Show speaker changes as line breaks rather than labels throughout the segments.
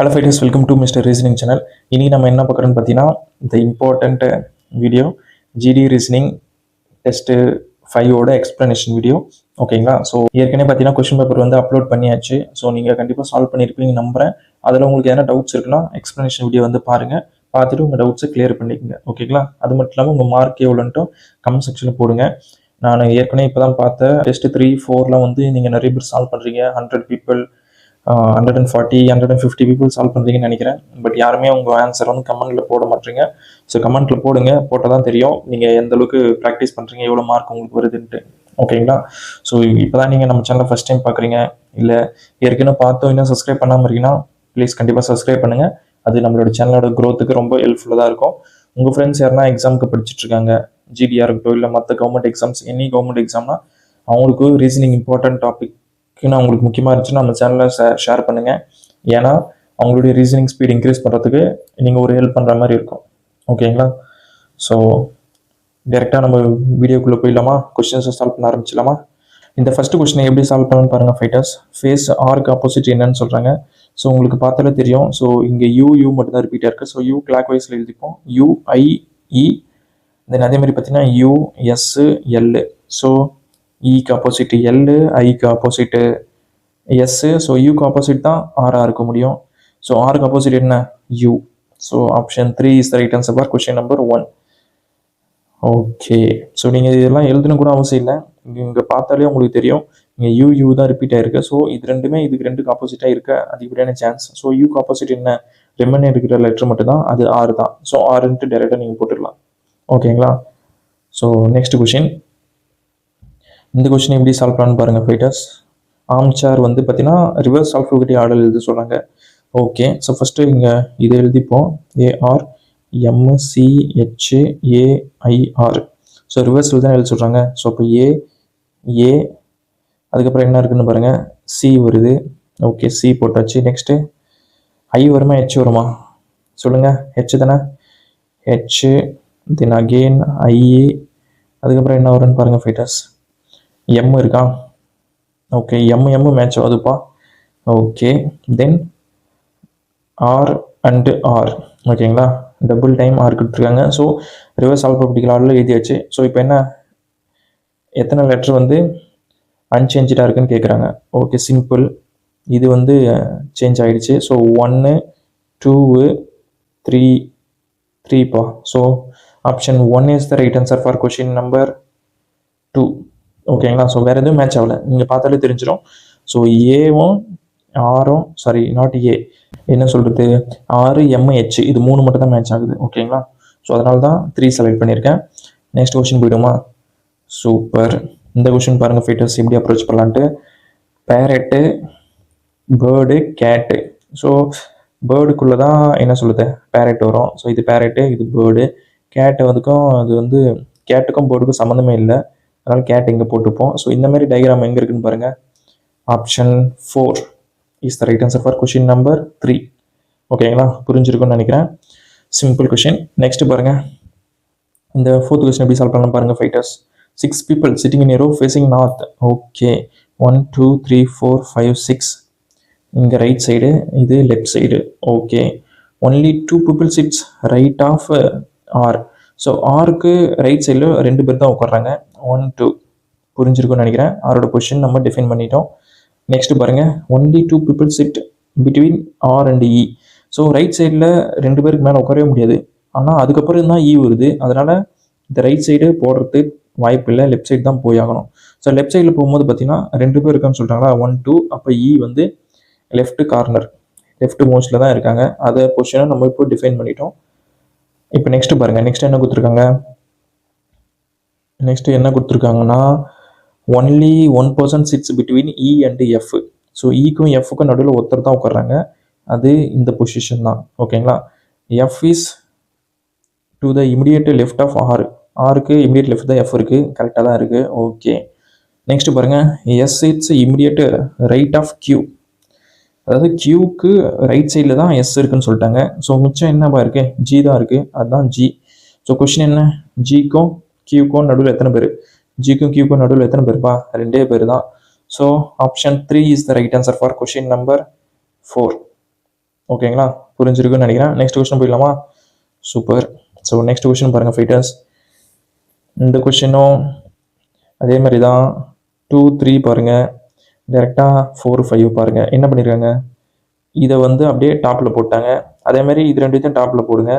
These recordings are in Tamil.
Hello fighters, welcome to Mr reasoning channel. இனி நம்ம என்ன பார்க்குறோன்னு பார்த்தீங்கன்னா, இந்த important video GD reasoning test 5ஓட எக்ஸ்ப்ளனேஷன் வீடியோ. ஓகேங்களா? ஸோ ஏற்கனவே பார்த்தீங்கன்னா கொஷின் பேப்பர் வந்து அப்லோட் பண்ணியாச்சு. ஸோ நீங்கள் கண்டிப்பாக சால்வ் பண்ணியிருப்பீங்க நம்புகிறேன். அதில் உங்களுக்கு எதனா டவுட்ஸ் இருக்குன்னா எக்ஸ்ப்ளனேஷன் வீடியோ வந்து பாருங்கள். பார்த்துட்டு உங்கள் டவுட்ஸை கிளியர் பண்ணிக்கோங்க. ஓகேங்களா? அது மட்டும் இல்லாமல் உங்கள் மார்க் எவ்வளோன்ட்டும் கமெண்ட் செக்ஷனில் போடுங்க. நான் ஏற்கனவே இப்போ தான் பார்த்தேன், டெஸ்ட் 3, 4லாம் வந்து நீங்கள் நிறைய பேர் சால்வ் பண்ணுறீங்க. 100 பீப்புள் 140 150 பீப்புள் சால்வ் பண்ணுறீங்கன்னு நினைக்கிறேன். பட் யாருமே உங்கள் ஆன்சர் வந்து கமெண்ட்டில் போட மாட்டீங்க. ஸோ கமெண்ட்டில் போடுங்க, போட்டால் தான் தெரியும் நீங்கள் எந்த அளவுக்கு ப்ராக்டிஸ் பண்ணுறீங்க, எவ்வளோ மார்க் உங்களுக்கு வருதுன்ட்டு. ஓகேங்களா? ஸோ இப்போ தான் நீங்கள் நம்ம சேனலை ஃபஸ்ட் டைம் பார்க்குறீங்க, இல்லை ஏற்கனவே பார்த்தோம் இன்னும் சப்ஸ்கிரைப் பண்ணாமல் இருக்கீங்கன்னா ப்ளீஸ் கண்டிப்பாக சப்ஸ்கிரைப் பண்ணுங்கள். அது நம்மளோட சேனலோட க்ரோத்துக்கு ரொம்ப ஹெல்ப்ஃபுல்லாக இருக்கும். உங்கள் ஃப்ரெண்ட்ஸ் யாருன்னா எக்ஸாமுக்கு படிச்சுட்டு இருக்காங்க, ஜிடிஆர் இருக்கட்டும் இல்லை மற்ற கவர்மெண்ட் எக்ஸாம்ஸ், எனி கவர்மெண்ட் எக்ஸாம்னா அவங்களுக்கு ரீசனிங் இம்பார்ட்டன்ட் டாபிக் அவங்களுக்கு முக்கியமாக இருந்துச்சுன்னா நம்ம சேனலில் ஷேர் பண்ணுங்கள். ஏன்னா அவங்களுடைய ரீசனிங் ஸ்பீட் இன்க்ரீஸ் பண்ணுறதுக்கு நீங்கள் ஒரு ஹெல்ப் பண்ணுற மாதிரி இருக்கும். ஓகேங்களா? ஸோ டேரெக்டாக நம்ம வீடியோக்குள்ளே போயிடலாமா? கொஸ்டின்ஸை சால்வ் பண்ண ஆரம்பிச்சிடலாமா? இந்த ஃபஸ்ட்டு கொஸ்டினை எப்படி சால்வ் பண்ணணும்னு பாருங்கள் ஃபைட்டர்ஸ். ஃபேஸ் ஆருக்கு ஆப்போசிட் என்னன்னு சொல்கிறாங்க. ஸோ உங்களுக்கு பார்த்தாலே தெரியும். ஸோ இங்கே யூ மட்டும் தான் ரிப்பீட்டாக இருக்குது. ஸோ யூ கிளாக் வைஸில் எழுதிப்போம். யூஐஇ, தென் அதே மாதிரி பார்த்தீங்கன்னா யூஎஸ்எல். ஸோ இக்கு ஆப்போசிட் எல், ஐக்கு ஆப்போசிட் எஸ். ஸோ யூக்கு ஆப்போசிட் தான் ஆராக இருக்க முடியும். ஸோ ஆருக்கு ஆப்போசிட் என்ன? You. So option 3 is the right answer for question number 1. Okay. So நீங்கள் இதெல்லாம் எழுதணும் கூட அவசியம் இல்லை. இங்கே பார்த்தாலே உங்களுக்கு தெரியும் இங்கே யூ தான் ரிப்பீட் ஆயிருக்கு. ஸோ இது ரெண்டுமே இதுக்கு ரெண்டுக்கு ஆப்போசிட்டாக இருக்க அதிகப்படியான சான்ஸ். ஸோ யூக்கு ஆப்போசிட் என்ன? ரெமன் இருக்கிற லெட்டர் மட்டும் தான், அது ஆறு தான். ஸோ ஆறுன்ட்டு டேரெக்டாக நீங்கள் போட்டுடலாம். ஓகேங்களா? So next question. இந்த கொஸ்டின் எப்படி சால்வ் பண்ணு பாருங்கள் ஃபைட்டர்ஸ். ஆம்சார் வந்து பார்த்தீங்கன்னா ரிவர்ஸ் ஆல்ஃபபெட்டிக் ஆர்டர் எழுத சொல்கிறாங்க. ஓகே. ஸோ ஃபஸ்ட்டு இங்கே இதை எழுதிப்போம். ஏஆர் எம்சிஹெச்ஏஐஆர். ஸோ ரிவர்ஸில் தான் எழுத சொல்கிறாங்க. ஸோ அப்போ ஏ அதுக்கப்புறம் என்ன இருக்குன்னு பாருங்கள், சி வருது. ஓகே, சி போட்டாச்சு. நெக்ஸ்ட்டு ஐ வருமா ஹெச் வருமா சொல்லுங்கள்? ஹெச் தானே? ஹெச், தென் அகெயின் ஐ, அதுக்கப்புறம் என்ன வரும்னு பாருங்கள் ஃபைட்டர்ஸ். எம் இருக்கா? ஓகே, எம் மேட்ச் ஆகுதுப்பா. Okay, then R and R. ஓகேங்களா? டபுள் டைம் ஆர் கொடுத்துருக்காங்க. ஸோ ரிவர்ஸ் ஆல்ஃபபெட்டிக்கல் ஆர்டரில் எழுதியாச்சு. ஸோ இப்போ என்ன, எத்தனை லெட்டர் வந்து அன்சேஞ்சாக இருக்குன்னு கேட்குறாங்க. Okay, simple. இது வந்து சேஞ்ச் ஆகிடுச்சு. ஸோ 1 2 3பா. So option 1 is the right answer for question number 2. ஓகேங்களா? ஸோ வேறு எதுவும் மேட்ச் ஆகலை, நீங்கள் பார்த்தாலே தெரிஞ்சிடும். ஸோ ஏவும் ஆரும், சாரி நாட் ஏ, என்ன சொல்கிறது, ஆறு எம்ஹெச், இது 3 மட்டும் தான் மேட்ச் ஆகுது. ஓகேங்களா? ஸோ அதனால தான் 3 செலக்ட் பண்ணியிருக்கேன். நெக்ஸ்ட் கொஷின் போய்டுமா? சூப்பர். இந்த கொஷின் பாருங்கள் ஃபைட்டர்ஸ் எப்படி அப்ரோச் பண்ணலான்ட்டு. பேரட்டு, பேர்டு, கேட்டு. ஸோ பேர்டுக்குள்ளே தான் என்ன சொல்லுது, பேரட் வரும். ஸோ இது பேரட்டு, இது பேர்டு. கேட்டு வந்துக்கும், அது வந்து கேட்டுக்கும் பேர்டுக்கும் சம்மந்தமே இல்லை, அதனால் கேட் இங்கே போட்டுப்போம். ஸோ இந்த மாதிரி டயக்ராம் எங்கே இருக்குன்னு பாருங்கள். Option 4 is the right answer for question number 3. ஓகேங்களா? புரிஞ்சிருக்குன்னு நினைக்கிறேன். Simple question. நெக்ஸ்ட் பாருங்கள். இந்த 4th கொஸ்டின் எப்படி சால்வ் பண்ணலாம் பாருங்கள் fighters. 6 people sitting in a row facing north. Okay, 1 2 3 4 5 6. இங்கே ரைட் சைடு, இது லெஃப்ட் சைடு. ஓகே, only 2 people sits right of R. So ஆருக்கு ரைட் சைடில் 2 பேர் தான் உட்காடுறாங்க. 1 2 புரிஞ்சிருக்குன்னு நினைக்கிறேன். ஆரோட பொசிஷன் நம்ம டிஃபைன் பண்ணிட்டோம். நெக்ஸ்ட் பாருங்கள். Only 2 people sit between R and E. So right சைடில் 2 பேருக்கு மேலே உட்காரவே முடியாது, ஆனால் அதுக்கப்புறம் தான் இ வருது. அதனால் இந்த ரைட் சைடு போடுறது வாய்ப்பு இல்லை, லெஃப்ட் சைடு தான் போய் ஆகணும். ஸோ லெஃப்ட் சைடில் போகும்போது பார்த்தீங்கன்னா 2 பேர் இருக்கான்னு சொல்கிறாங்களா, 1 2. அப்போ இ வந்து லெஃப்ட் கார்னர், லெஃப்ட் மோஸ்டில் தான் இருக்காங்க. அதை பொசிஷனை நம்ம இப்போ டிஃபைன் பண்ணிட்டோம். இப்போ நெக்ஸ்ட் பாருங்கள். நெக்ஸ்ட் என்ன கொடுத்துருக்காங்க, நெக்ஸ்ட் என்ன கொடுத்துருக்காங்கன்னா only 1 person sits between E and F. So இக்கும் எஃப்க்கும் நடுவில் ஒருத்தர் தான் உட்காடுறாங்க, அது இந்த பொசிஷன் தான். ஓகேங்களா? F is to the immediate left of R. ஆருக்கு இமிடியேட் லெஃப்ட் தான் எஃப் இருக்குது, கரெக்டாக தான் இருக்குது. ஓகே, நெக்ஸ்ட் பாருங்கள். S its immediate right of Q. அதாவது கியூக்கு ரைட் சைடில் தான் எஸ் இருக்குன்னு சொல்லிட்டாங்க. ஸோ மிச்சம் என்னப்பா இருக்குது, ஜி தான் இருக்குது, அதுதான் ஜி. ஸோ கொஸ்டின் என்ன, ஜிக்கும் கியூக்கும் நடுவில் எத்தனை பேர்? ஜிக்கும் கியூக்கும் நடுவில் எத்தனை பேர்ப்பா? 2 பேர் தான். So option 3 is the right answer for question number 4. ஓகேங்களா, புரிஞ்சிருக்குன்னு நினைக்கிறேன். நெக்ஸ்ட் கொஸ்டின் போயிடலாமா? சூப்பர். ஸோ நெக்ஸ்ட் கொஸ்டின் பாருங்கள் ஃபைட்டர்ஸ். இந்த கொஸ்டினும் அதே மாதிரி தான். 2, 3 பாருங்கள், டேரெக்டாக 4, 5 பாருங்கள். என்ன பண்ணியிருக்காங்க, இதை வந்து அப்படியே டாப்பில் போட்டாங்க. அதேமாதிரி இது ரெண்டுத்தையும் டாப்பில் போடுங்க.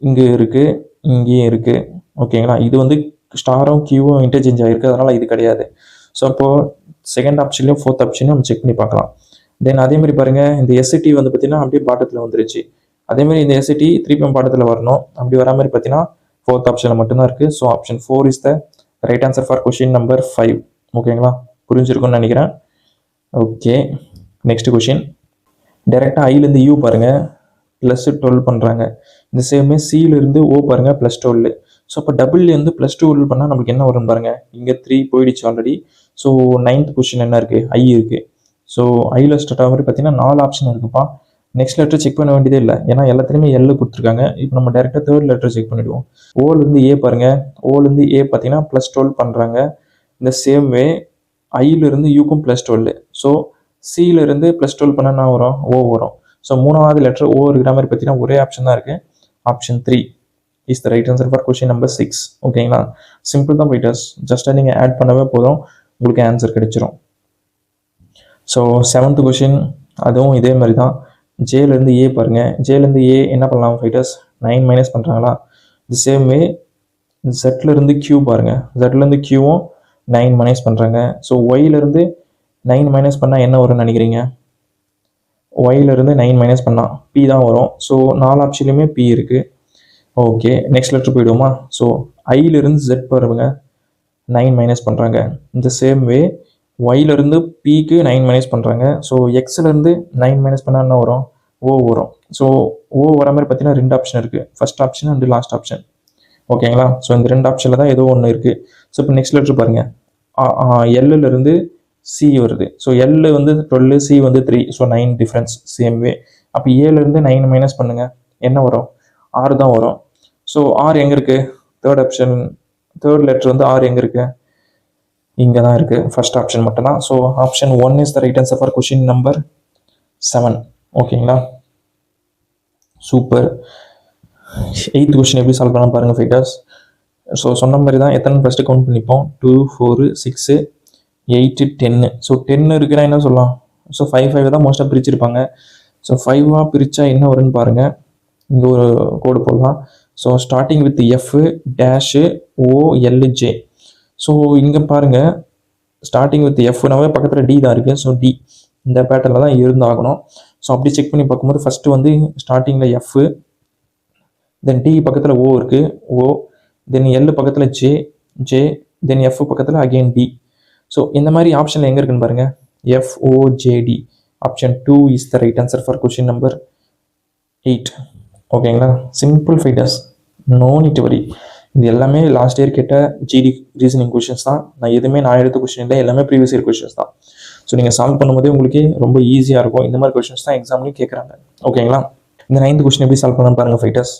இங்கே இருக்குது, இங்கேயும் இருக்குது. ஓகேங்களா, இது வந்து ஸ்டாரும் கியூவும் இன்டர்சேஞ்ச் ஆகிருக்கு, அதனால் இது கிடையாது. ஸோ அப்போது செகண்ட் ஆப்ஷன்லையும் ஃபோர்த் ஆப்ஷனையும் நம்ம செக் பண்ணி பார்க்கலாம். தென் அதேமாதிரி பாருங்கள், இந்த எஸ்சிடி வந்து பார்த்தீங்கன்னா அப்படியே பாட்டத்தில் வந்துருச்சு. அதேமாதிரி இந்த எஸ்சிடி 3PM பாட்டத்தில் வரணும். அப்படி வரா மாதிரி பார்த்தீங்கன்னா ஃபோர்த் ஆப்ஷனில் மட்டும்தான் இருக்குது. So option 4 is the right answer for question number 5. ஓகேங்களா, புரிஞ்சிருக்கும்னு நினைக்கிறேன். Okay, next question. டைரெக்டாக ஐலேருந்து யூ பாருங்கள், +12 பண்ணுறாங்க. இந்த சேமே சியிலிருந்து ஓ பாருங்கள், +12. ஸோ அப்போ டபுள்லேருந்து +12 பண்ணால் நம்மளுக்கு என்ன வரும்னு பாருங்கள். இங்கே 3 போயிடுச்சு ஆல்ரெடி. ஸோ 9th கொஷின் என்ன இருக்குது, ஐ இருக்குது. ஸோ ஐயில் ஸ்டார்ட் ஆகிற மாதிரி பார்த்தீங்கன்னா 4 ஆப்ஷன் இருக்குப்பா. நெக்ஸ்ட் லெட்டர் செக் பண்ண வேண்டியதே இல்லை, ஏன்னா எல்லாத்துலேயுமே எல் கொடுத்துருக்காங்க. இப்போ நம்ம டேரெக்டாக தேர்ட் லெட்டர் செக் பண்ணிவிடுவோம். ஓலேருந்து ஏ பாருங்கள், ஓலேருந்து ஏ பார்த்தீங்கன்னா +12 பண்ணுறாங்க. இந்த சேம் வே ஐயிலிருந்து யூக்கும் +12. ஸோ சியிலிருந்து +12 பண்ணால் என்ன வரும், ஓ வரும். ஸோ மூணாவது லெட்டர் ஓ இருக்கிற மாதிரி பார்த்தீங்கன்னா ஒரே ஆப்ஷன் தான் இருக்குது. Option 3 is the right answer for question number 6. ஓகேங்களா, சிம்பிள் தான் ஃபைட்டர்ஸ். ஜஸ்ட்டாக நீங்கள் ஆட் பண்ணவே போதும், உங்களுக்கு ஆன்சர் கிடைச்சிரும். ஸோ 7th கொஷின், அதுவும் இதே மாதிரி தான். ஜேலேருந்து ஏ பாருங்கள், ஜேலேருந்து ஏ என்ன பண்ணலாம் ஃபைட்டர்ஸ், 9 மைனஸ் பண்ணுறாங்களா. தி சேம் வே ஜெட்லேருந்து கியூ பாருங்கள், ஜெட்லேருந்து கியூவும் 9 மைனஸ் பண்ணுறாங்க. ஸோ ஒய்லேருந்து 9 மைனஸ் பண்ணால் என்ன வரும்னு நினைக்கிறீங்க? ஒய்லேருந்து 9 மைனஸ் பண்ணால் பி தான் வரும். ஸோ 4 ஆப்ஷன்லையுமே பி இருக்குது. ஓகே, நெக்ஸ்ட் லெட்டர் போயிடுவோமா? ஸோ ஐலேருந்து ஜெட் பாருங்க, 9 மைனஸ் பண்ணுறாங்க. இந்த சேம் வே ஒய்லேருந்து பிக்கு 9 மைனஸ் பண்ணுறாங்க. ஸோ எக்ஸ்லேருந்து 9 மைனஸ் பண்ணால் என்ன வரும், ஓ வரும். ஸோ ஓ வர மாதிரி பார்த்தீங்கன்னா 2 ஆப்ஷன் இருக்குது, first option and last option. ஓகேங்களா, ஸோ இந்த 2 ஆப்ஷனில் தான் ஏதோ ஒன்று இருக்குது. ஸோ இப்போ நெக்ஸ்ட் லெட்டர் பாருங்கள், எல்லுலேருந்து சி வருது. ஸோ எல் வந்து 12, சி வந்து 3. So 9 difference. சேம் வே அப்போ ஏலேருந்து 9 மைனஸ் பண்ணுங்கள், என்ன வரும், 6 தான் வரும். ஸோ ஆர் எங்கே இருக்குது, தேர்ட் ஆப்ஷன், தேர்ட் லெட்டர் வந்து ஆர் எங்கே இருக்குது, இங்கே தான் இருக்குது, ஃபர்ஸ்ட் ஆப்ஷன் மட்டும்தான். So option 1 is the right answer for question number 7. ஓகேங்களா, சூப்பர். 8th கொஷின் எப்படி சால்வ் பண்ண பாருங்கள் ஃபைட்டர்ஸ். ஸோ சொன்ன மாதிரி தான், எத்தனை ஃபஸ்ட்டு கவுண்ட் பண்ணிப்போம், 2, 4, 6, 8, 10. ஸோ 10 இருக்குன்னா என்ன சொல்லலாம், ஸோ 5, 5 தான் மோஸ்ட்டாக பிரிச்சிருப்பாங்க. ஸோ 5ஆக பிரித்தா என்ன வரும்னு பாருங்கள், இங்கே ஒரு கோடு போடலாம். So starting with F dash OLJ. So இங்கே பாருங்கள், ஸ்டார்டிங் வித் எஃப்னாவே பக்கத்தில் டி தான் இருக்குது. ஸோ டி இந்த பேட்டர்னில் தான் இருந்தாகணும். ஸோ அப்படி செக் பண்ணி பார்க்கும்போது ஃபஸ்ட்டு வந்து ஸ்டார்டிங்கில் எஃப், தென் டி பக்கத்தில் ஓ இருக்குது, ஓ, தென் எல் பக்கத்தில் ஜே, ஜே, தென் எஃப் பக்கத்தில் அகெயின் டி. ஸோ இந்த மாதிரி ஆப்ஷனில் எங்கே இருக்குன்னு பாருங்கள், FOJD. Option 2 is the right answer for question number 8. ஓகேங்களா, simple fighters, no need worry. இது எல்லாமே லாஸ்ட் இயர் கேட்ட ஜிடி ரீசனிங் கொஷின்ஸ் தான். நான் எடுத்த கொஷின் இல்லை, எல்லாமே ப்ரீவியஸ் இயர் கொஷின்ஸ் தான். ஸோ நீங்கள் சால்வ் பண்ணும்போதே உங்களுக்கு ரொம்ப ஈஸியாக இருக்கும். இந்த மாதிரி கொஷின்ஸ் தான் எக்ஸாம்லையும் கேட்குறாங்க. ஓகேங்களா, இந்த 9th கொஷின் எப்படி சால்வ் பண்ண பாருங்கள் ஃபைட்டர்ஸ்.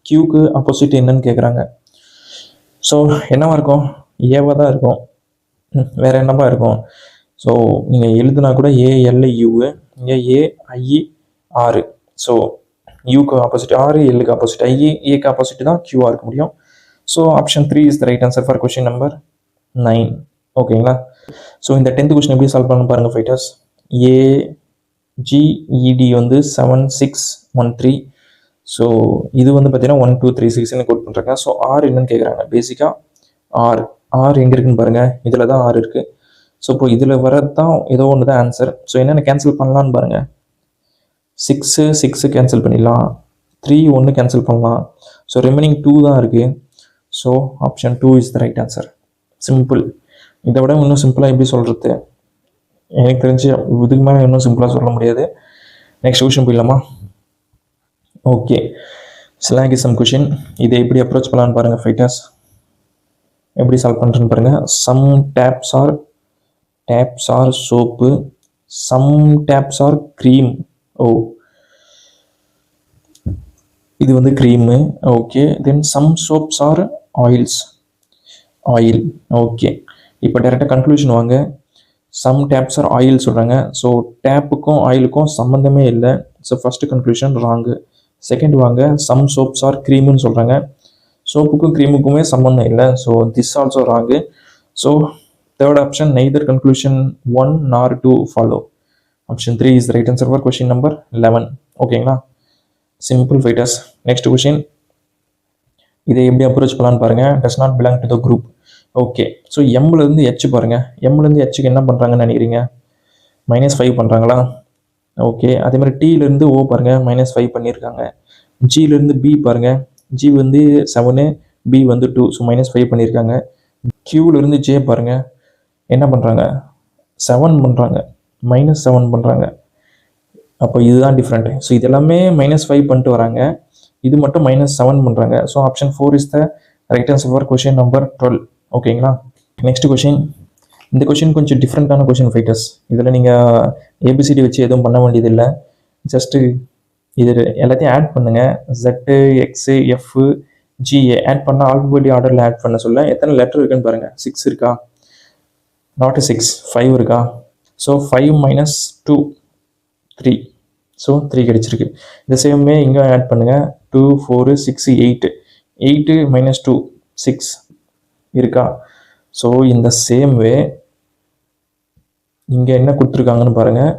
கியூக்கு ஆப்போசிட் என்னன்னு கேட்குறாங்க. ஸோ என்னவா இருக்கும், ஏவாக தான் இருக்கும், வேறு என்னவா இருக்கும். ஸோ நீங்கள் எழுதுனா கூட ஏஎல்யூ, இங்கே ஏஐஆர். ஸோ யூக்கு ஆப்போசிட் ஆர், எல்லுக்கு ஆப்போசிட் ஐ, ஏக்கு ஆப்போசிட் தான் கியூஆர் இருக்க முடியும். So option 3 is the right answer for question number 9. ஓகேங்களா, ஸோ இந்த 10th கொஷின் எப்படி சால்வ் பண்ண பாருங்கள் ஃபைட்டர்ஸ். ஏஜிஇடி வந்து 7613. ஸோ இது வந்து பார்த்தீங்கன்னா 1, 2, 3, 6 கோட் பண்ணுறாங்க. ஸோ ஆர் என்னன்னு கேட்குறாங்க. பேசிக்காக ஆர் எங்கே இருக்குன்னு பாருங்கள், இதில் தான் ஆர் இருக்குது. ஸோ இப்போ இதில் வரது தான் ஏதோ ஒன்று தான் ஆன்சர். ஸோ என்னென்ன கேன்சல் பண்ணலான்னு பாருங்கள். 6 கேன்சல் பண்ணிடலாம், 3 1 கேன்சல் பண்ணலாம். ஸோ ரிமைனிங் 2 தான் இருக்குது. So option 2 is the right answer. Simple. இதை விட இன்னும் சிம்பிளாக எப்படி சொல்கிறது, எனக்கு தெரிஞ்சு இதுக்கு மேலே இன்னும் சிம்பிளாக சொல்ல முடியாது. நெக்ஸ்ட் கொஷின் போயிடலாமா? Okay, syllogism question. இதை எப்படி அப்ரோச் பண்ணலான்னு பாருங்கள் ஃபைட்டர்ஸ். எப்படி சால்வ் பண்ணுறேன்னு பாருங்கள். Some tapes are soap, some tapes are cream. ஓ, இது வந்து cream. Okay, then some soaps are oil. Okay, இப்போ டேரெக்டாக கன்க்ளூஷன் வாங்க. சம் டேப்ஸ் ஆர் ஆயில் சொல்கிறாங்க. ஸோ டேப்புக்கும் ஆயிலுக்கும் சம்மந்தமே இல்லை. So first conclusion wrong. Second வாங்க, சம் சோப்ஸ் ஆர் க்ரீமுன்னு சொல்கிறாங்க. சோப்புக்கும் க்ரீமுக்குமே சம்மந்தம் இல்லை. So this also wrong. So third option neither conclusion 1 nor 2 follow. Option 3 is the right answer for question number 11. ஓகேங்களா, சிம்பிள் ஃபைட்டர்ஸ். நெக்ஸ்ட் கொஷின், இதை எப்படி அப்ரோச் பண்ணலான்னு பாருங்கள். Does not belong to the group. Okay, so எம்லேருந்து ஹெச் பாருங்கள். எம்லேருந்து ஹெச்சுக்கு என்ன பண்ணுறாங்கன்னு நினைக்கிறீங்க? -5 பண்ணுறாங்களா? ஓகே, அதே மாதிரி டீலேருந்து ஓ பாருங்கள், -5 பண்ணியிருக்காங்க. ஜிலேருந்து பி பாருங்கள், ஜி வந்து 7, பி வந்து 2, ஸோ -5 பண்ணியிருக்காங்க. கியூலேருந்து ஜே பாருங்கள், என்ன பண்ணுறாங்க? 7 பண்ணுறாங்க, -7 பண்ணுறாங்க. அப்போ இதுதான் டிஃப்ரெண்ட். ஸோ இது எல்லாமே -5 பண்ணிட்டு வராங்க, இது மட்டும் -7 பண்ணுறாங்க. So option 4 is the right answer for question number 12. ஓகேங்களா, நெக்ஸ்ட் கொஷின். இந்த கொஷின் கொஞ்சம் டிஃப்ரெண்ட்டான கொஷின் ஃபைட்டர்ஸ். இதில் நீங்கள் ஏபிசிடி வச்சு எதுவும் பண்ண வேண்டியதில்லை. ஜஸ்ட்டு இது எல்லாத்தையும் ஆட் பண்ணுங்கள். ஜெட்டு, எக்ஸு, எஃப்பு, ஜிஏ ஆட் பண்ணால் ஆல்பபெட்டி ஆர்டரில் ஆட் பண்ண சொல்ல எத்தனை லெட்டர் இருக்குன்னு பாருங்கள். 6 இருக்கா? நாட் 6, 5 இருக்கா? ஸோ 5 - 2 3, ஸோ 3 கிடைச்சிருக்கு. இந்த சேமே இங்கே ஆட் பண்ணுங்கள். 2 4 6 8, 8 - 2 6 இருக்கா? ஸோ இந்த சேம் வே இங்கே என்ன கொடுத்துருக்காங்கன்னு பாருங்கள்.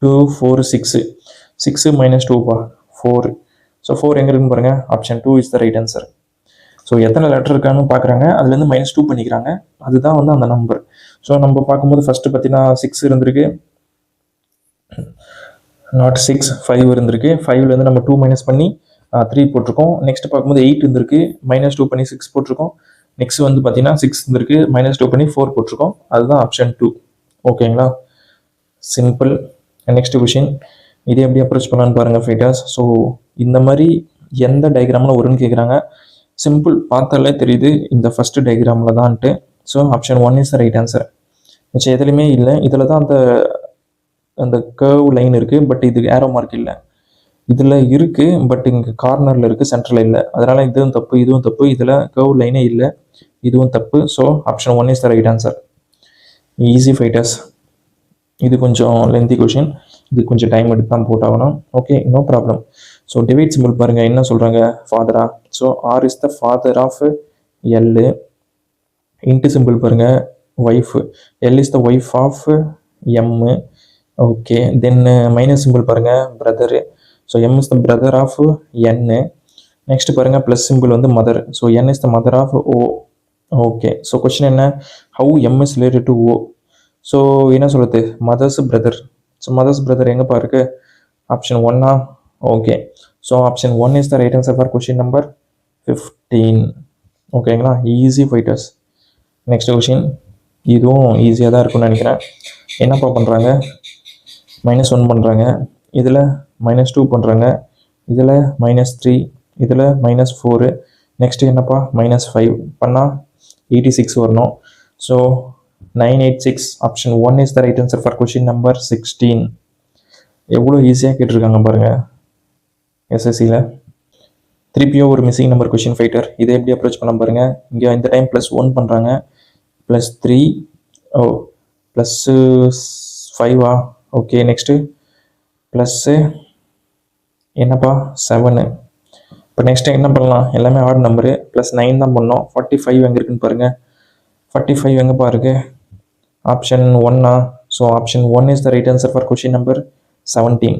2 4 6, 6 - 2 4. ஸோ 4 எங்கே இருக்குன்னு பாருங்கள். Option 2 is the right answer. So எத்தனை லெட்டர் இருக்கான்னு பார்க்குறாங்க, அதுலேருந்து -2 பண்ணிக்கிறாங்க, அதுதான் வந்து அந்த நம்பர். ஸோ நம்ம பார்க்கும்போது ஃபஸ்ட்டு பார்த்தீங்கன்னா 6 இருந்திருக்கு, நாட் 6, 5 இருந்திருக்கு. 5லேருந்து நம்ம 2 மைனஸ் பண்ணி 3 போட்டிருக்கோம். நெக்ஸ்ட் பார்க்கும்போது 8 இருந்திருக்கு, -2 பண்ணி 6 போட்டிருக்கோம். நெக்ஸ்ட் வந்து பார்த்தீங்கன்னா 6 இருந்திருக்கு, -2 பண்ணி 4 போட்டிருக்கோம். அதுதான் ஆப்ஷன் 2. ஓகேங்களா, சிம்பிள். நெக்ஸ்ட் கொஷின், இதே எப்படி அப்ரோச் பண்ணலான்னு பாருங்கள் ஃபைட்டர்ஸ். ஸோ இந்த மாதிரி எந்த டயக்ராமில் வரும்னு கேட்குறாங்க. சிம்பிள், பார்த்தாலே தெரியுது இந்த ஃபஸ்ட்டு டயக்ராமில் தான்ட்டு. So option 1 is the right answer. மிச்சம் எதுலையுமே இல்லை. இதில் தான் அந்த கர்வ் லைன் இருக்குது, பட் இது ஏரோ மார்க் இல்லை. இதில் இருக்குது, பட் இங்கே கார்னரில் இருக்குது, சென்டரில் இல்லை. அதனால் இதுவும் தப்பு, இதுவும் தப்பு. இதில் கர்வ் லைனே இல்லை, இதுவும் தப்பு. So option 1 is the right answer. Easy fighters. இது கொஞ்சம் லென்த்தி கொஷின், இது கொஞ்சம் டைம் எடுத்து தான் போட்டாகணும். Okay, no problem. So divide simple பாருங்கள், என்ன சொல்கிறாங்க? ஃபாதரா? So R is the father of L. Into simple பாருங்கள், wife. L is the wife of M. Okay, then minus simple பாருங்கள், brother. So M is the brother of N. Next பாருங்கள், ப்ளஸ் சிம்பிள் வந்து mother. So N is the mother of O. Okay, so question என்ன? How M is related to O. So என்ன சொல்கிறது? Mother's brother. So mother's brother எங்கேப்பா இருக்குது? Option 1. Okay, so option 1 is the right answer for question number 15. ஓகேங்களா, ஈஸி ஃபைட்டர்ஸ். நெக்ஸ்ட் கொஷின், இதுவும் ஈஸியாக தான் இருக்கும்னு நினைக்கிறேன். என்னப்பா பண்ணுறாங்க? -1 பண்ணுறாங்க, இதில் -2 பண்ணுறாங்க, இதில் -3, இதில் -4. நெக்ஸ்ட்டு என்னப்பா? -5 பண்ணால் 86 வரணும். So 986. Option 1 is the right answer for question number 16. எவ்வளோ ஈஸியாக கேட்டிருக்காங்க பாருங்கள் எஸ்எஸ்சியில். திருப்பியும் ஒரு மிஸ்ஸிங் நம்பர் கொஷின் ஃபைட்டர். இதை எப்படி அப்ரோச் பண்ண பாருங்கள். இங்கே இந்த டைம் +1 பண்ணுறாங்க, +3, +5. ஓகே, நெக்ஸ்ட்டு ப்ளஸ்ஸு என்னப்பா 7. இப்போ நெக்ஸ்ட்டு என்ன பண்ணலாம்? எல்லாமே ஆட் நம்பரு. +9 தான் பண்ணோம். 45 எங்கே இருக்குன்னு பாருங்கள். 45 எங்கேப்பா இருக்குது? Option 1. So option 1 is the right answer for question number 17.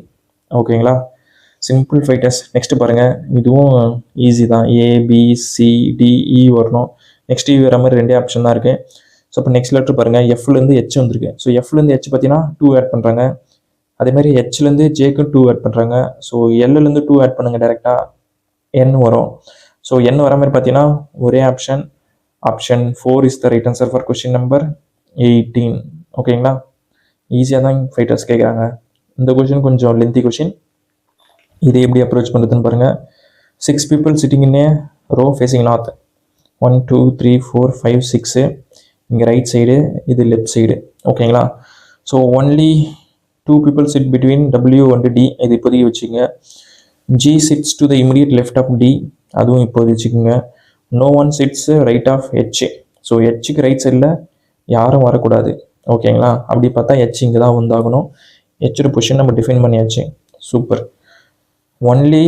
ஓகேங்களா, சிம்பிள் ஃபைட்டர்ஸ். நெக்ஸ்ட்டு பாருங்கள், இதுவும் ஈஸி தான். ABCDE வரணும். நெக்ஸ்ட் வர மாதிரி 2 ஆப்ஷன் தான் இருக்குது. ஸோ இப்போ நெக்ஸ்ட் லெட்டர் பாருங்கள், எஃப்லேருந்து ஹெச் வந்திருக்கு. ஸோ எஃப்லேருந்து ஹெச் பார்த்தீங்கன்னா 2 ஆட் பண்ணுறாங்க. அதேமாதிரி ஹெச்லேருந்து ஜேக்கு 2 ஆட் பண்ணுறாங்க. ஸோ எல்லேருந்து 2 ஆட் பண்ணுங்கள், டேரெக்டாக என் வரும். ஸோ என் வர மாதிரி பார்த்தீங்கன்னா ஒரே option. Option 4 is the right answer for question number 18. ஓகேங்களா, ஈஸியாக தான் ஃபைட்டர்ஸ் கேட்குறாங்க. இந்த கொஷின் கொஞ்சம் லென்த்தி கொஷின். இதை எப்படி அப்ரோச் பண்ணுறதுன்னு பாருங்கள். 6 people sitting in a row facing north. 1 2 3 4 5 6. இங்கே ரைட் சைடு, இது லெஃப்ட் சைடு. ஓகேங்களா, so only 2 people sit between W and D. இது இப்போதைக்கு வச்சுக்கோங்க. G sits to the immediate left of D. அதுவும் இப்போது வச்சுக்கோங்க. No one sits right of H. So ஹெச்சுக்கு ரைட் சைடில் யாரும் வரக்கூடாது. ஓகேங்களா, அப்படி பார்த்தா ஹெச் இங்கே தான் வந்தாகணும். ஹெச்சோட பொசிஷன் நம்ம டிஃபைன் பண்ணியாச்சு. Super. Only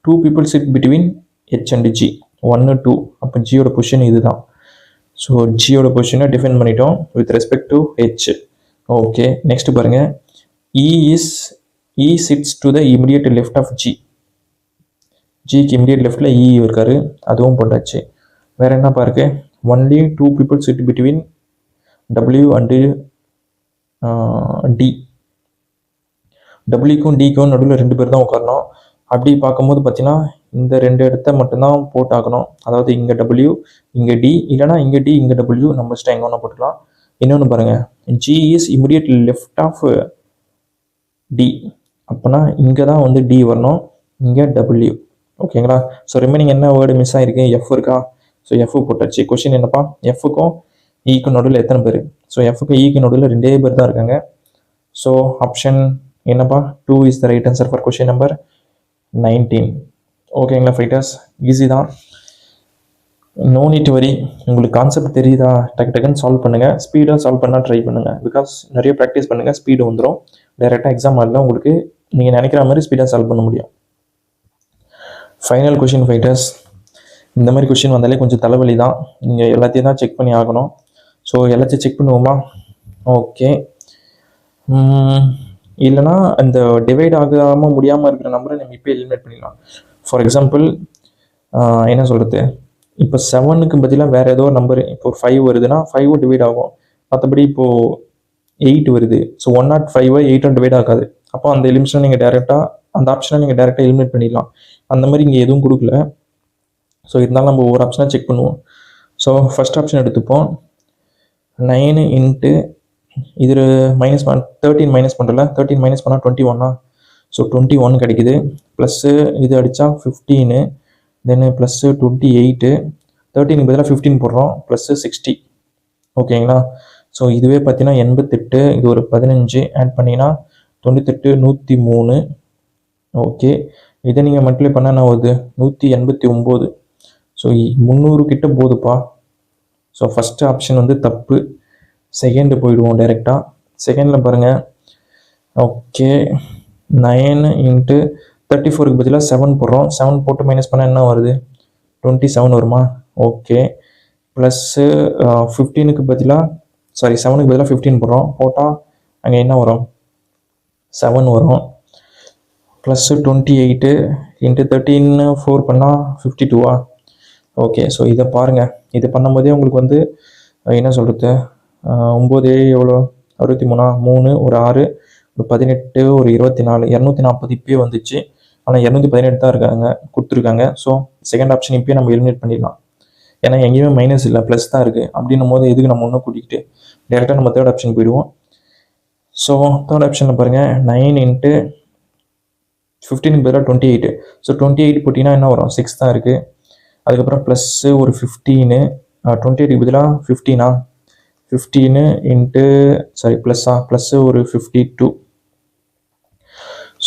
2 people sit between H and G, 1 2. அப்போ ஜியோட பொசிஷன் இதுதான். ஸோ ஜியோட பொசிஷனை டிஃபைன் பண்ணிட்டோம் with respect to H. Okay, next பாருங்கள். E sits to the immediate left of G. ஜிக்கு இமிடியட் லெஃப்டில் இ இருக்காரு, அதுவும் போட்டாச்சு. வேறு என்ன பாருக்கு? Only 2 people sit between W and D. டபிள்யூக்கும் டிக்கும் நடுவில் 2 பேர் தான் உட்காரணும். அப்படி பார்க்கும்போது பார்த்தீங்கன்னா இந்த 2 இடத்த மட்டும்தான் போட்டாக்கணும். அதாவது இங்கே டபிள்யூ இங்கே டி, இல்லைனா இங்கே டி இங்கே டபிள்யூ, நம்ம இஷ்டம் எங்கே ஒன்று போட்டுக்கலாம். இன்னொன்று பாருங்கள், G is immediate left of T. அப்போனா இங்கே தான் வந்து டி வரணும், இங்கே டபிள்யூ. ஓகேங்களா? ஸோ ரிமைனிங் என்ன வேர்டு மிஸ் ஆகிருக்கு? எஃப் இருக்கா? ஸோ எஃப் போட்டாச்சு. கொஷின் என்னப்பா? எஃப்க்கும் ஈக்கு நடுவில் எத்தனை பேர்? ஸோ எஃப்க்கு ஈக்கு நடுவில் 2 பேர் தான் இருக்காங்க. ஸோ ஆப்ஷன் என்னப்பா? 2 is the right answer for question number 19. ஓகேங்களா ஃபைட்டர்ஸ்? ஈஸி தான், நோ நீட் வரி. உங்களுக்கு கான்செப்ட் தெரியுதா? டக்கு டக்குன்னு சால்வ் பண்ணுங்கள். ஸ்பீடாக சால்வ் பண்ணால் ட்ரை பண்ணுங்கள். பிகாஸ் நிறைய ப்ராக்டிஸ் பண்ணுங்கள், ஸ்பீடு வந்துடும். டைரெக்டாக எக்ஸாம் ஆடல உங்களுக்கு நீங்கள் நினைக்கிற மாதிரி ஸ்பீடாக சால்வ் பண்ண முடியும். Final question fighters. இந்த மாதிரி கொஷின் வந்தாலே கொஞ்சம் தலைவலி தான். நீங்கள் எல்லாத்தையும் தான் செக் பண்ணி ஆகணும். ஸோ எல்லாத்தையும் செக் பண்ணுவோமா? ஓகே. இல்லைனா இந்த டிவைட் ஆகாமல் முடியாமல் இருக்கிற நம்பரை நம்ம இப்போ எலிமினேட் பண்ணிடலாம். ஃபார் எக்ஸாம்பிள் என்ன சொல்கிறது, இப்போ 7க்கு பதிலாக வேறு ஏதோ ஒரு நம்பர், இப்போ ஒரு 5 வருதுன்னா 5 டிவைட் ஆகும். மற்றபடி இப்போது 8 வருது. ஸோ 105 8 டிவைட் ஆகாது. அப்போ அந்த எலிமினேஷனை நீங்கள் டேரெக்டாக, அந்த ஆப்ஷனை நீங்கள் டேரெக்டாக எலிமினேட் பண்ணிடலாம். அந்த மாதிரி இங்கே எதுவும் கொடுக்கல. ஸோ இருந்தாலும் நம்ம ஒவ்வொரு ஆப்ஷனாக செக் பண்ணுவோம். ஸோ ஃபஸ்ட் ஆப்ஷன் எடுத்துப்போம். 9 இன்ட்டு இது மைனஸ் 13 மைனஸ் பண்ணுறல, 13 மைனஸ் பண்ணால் 21. ஸோ 21 கிடைக்குது. ப்ளஸ்ஸு இது அடித்தா 15, தென் ப்ளஸ்ஸு 28, 13க்கு பதிலாக 15 போடுறோம், ப்ளஸ்ஸு 60. ஓகேங்களா? ஸோ இதுவே பார்த்தீங்கன்னா 88, இது ஒரு 15 ஆட் பண்ணிங்கன்னா 98, 103. ஓகே, இதை நீங்கள் மல்டிப்ளை பண்ணால் என்ன ஆகுது? 189. ஸோ 300 கிட்ட போகுதுப்பா. ஸோ ஃபஸ்ட்டு ஆப்ஷன் வந்து தப்பு. செகண்டு போயிடுவோம் டைரெக்டாக. செகண்டில் பாருங்கள். ஓகே, 9 இன்ட்டு 34க்கு பதிலாக 7 போடுறோம். 7 போட்டு மைனஸ் பண்ணால் என்ன வருது? 27 வருமா? ஓகே, ப்ளஸ்ஸு 15க்கு பதிலாக 7க்கு பதிலாக 15 போடுறோம். போட்டால் அங்கே என்ன வரும்? 7 வரும். ப்ளஸ்ஸு 28 இன்ட்டு 13 4 பண்ணால் 52. ஓகே, ஸோ இதை பாருங்கள். இது பண்ணும்போதே உங்களுக்கு வந்து என்ன சொல்கிறது, 9 எவ்வளோ? 63, 3 ஒரு 6 ஒரு 18 ஒரு 24, 240 இப்போயே வந்துச்சு. ஆனால் 218 தான் கொடுத்துருக்காங்க. ஸோ செகண்ட் ஆப்ஷன் இப்போயே நம்ம எலிமினேட் பண்ணிடலாம். ஏன்னா எங்கேயுமே மைனஸ் இல்லை, ப்ளஸ் தான் இருக்குது. அப்படின்னும் போது எதுக்கு நம்ம ஒன்றும் கூட்டிக்கிட்டு டேரெக்டாக நம்ம தேர்ட் ஆப்ஷன் போயிடுவோம். ஸோ தேர்ட் ஆப்ஷனில் பாருங்கள், 9 இன்ட்டு 15க்கு பதிலாக 28. ஸோ 28 போட்டிங்கன்னா என்ன வரும்? 6 தான் இருக்குது. அதுக்கப்புறம் ப்ளஸ்ஸு ஒரு 15, 28க்கு பதிலாக 15 இன்ட்டு ப்ளஸ்ஸு ஒரு 52.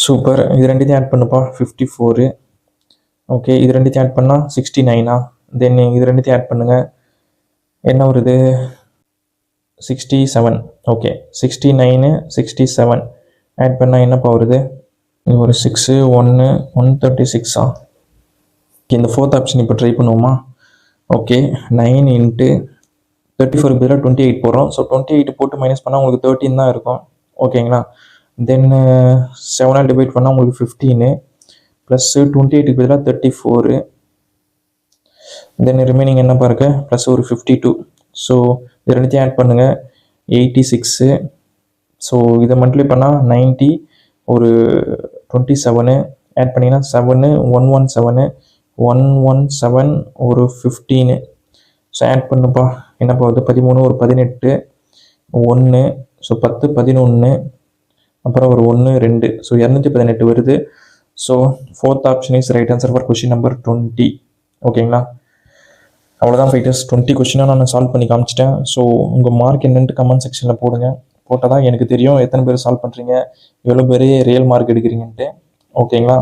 சூப்பர். இது ரெண்டுத்தையும் ஆட் பண்ணுப்பா, 54. ஓகே, இது ரெண்டுத்தையும் ஆட் பண்ணால் 69. தென் இது ரெண்டுத்தையும் ஆட் பண்ணுங்கள், என்ன வருது? 67. ஓகே, 69 67 ஆட் பண்ணால் என்னப்பா வருது? ஒரு 6 1 136. இந்த ஃபோர்த் ஆப்ஷன் இப்போ ட்ரை பண்ணுவோமா? ஓகே, 9 இன்ட்டு 34க்கு பதிலாக 28 போடுறோம். ஸோ 28 போட்டு மைனஸ் பண்ணால் உங்களுக்கு 13 தான் இருக்கும். ஓகேங்களா? தென் 7 டிவைட் பண்ணால் உங்களுக்கு 15 ப்ளஸ்ஸு 28க்கு பதிலாக 34. தென் ரிமைனிங் என்ன பாருங்க? ப்ளஸ் ஒரு 52. ஸோ இது ரெண்டுத்தையும் ஆட் பண்ணுங்கள், 86. ஸோ இதை மல்டிப்ளை பண்ணால் 90 ஒரு 27 ஆட் பண்ணிங்கன்னா 7 117 117 ஒரு 15. ஸோ ஆட் பண்ணுப்பா, என்னப்பா வருது? 13 ஒரு 18 1. ஸோ 10 11 அப்புறம் ஒரு 1 2. ஸோ 218 வருது. So fourth option is right answer for question number 20. ஓகேங்களா? அவ்வளோதான் ஃபைட்டர்ஸ், 20 கொஷினாக நான் சால்வ் பண்ணி காமிச்சிட்டேன். ஸோ உங்கள் மார்க் என்னென்ட்டு கமெண்ட் செக்ஷனில் போடுங்க. போட்டால் தான் எனக்கு தெரியும் எத்தனை பேர் சால்வ் பண்ணுறீங்க, எவ்வளோ பேர் ரியல் மார்க் எடுக்கிறீங்கன்ட்டு. ஓகேங்களா?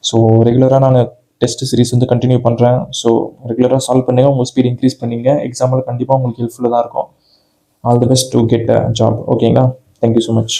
ஸோ ரெகுலராக நான் டெஸ்ட் சீரிஸ் வந்து கண்டினியூ பண்ணுறேன். ஸோ ரெகுலராக சால்வ் பண்ணுங்கள், உங்கள் ஸ்பீட் இன்க்ரீஸ் பண்ணிங்க. எக்ஸாம்பிள் கண்டிப்பாக உங்களுக்கு ஹெல்ப்ஃபுல்லாக தான் இருக்கும். All the best to get a job. ஓகேங்களா? Thank you so much.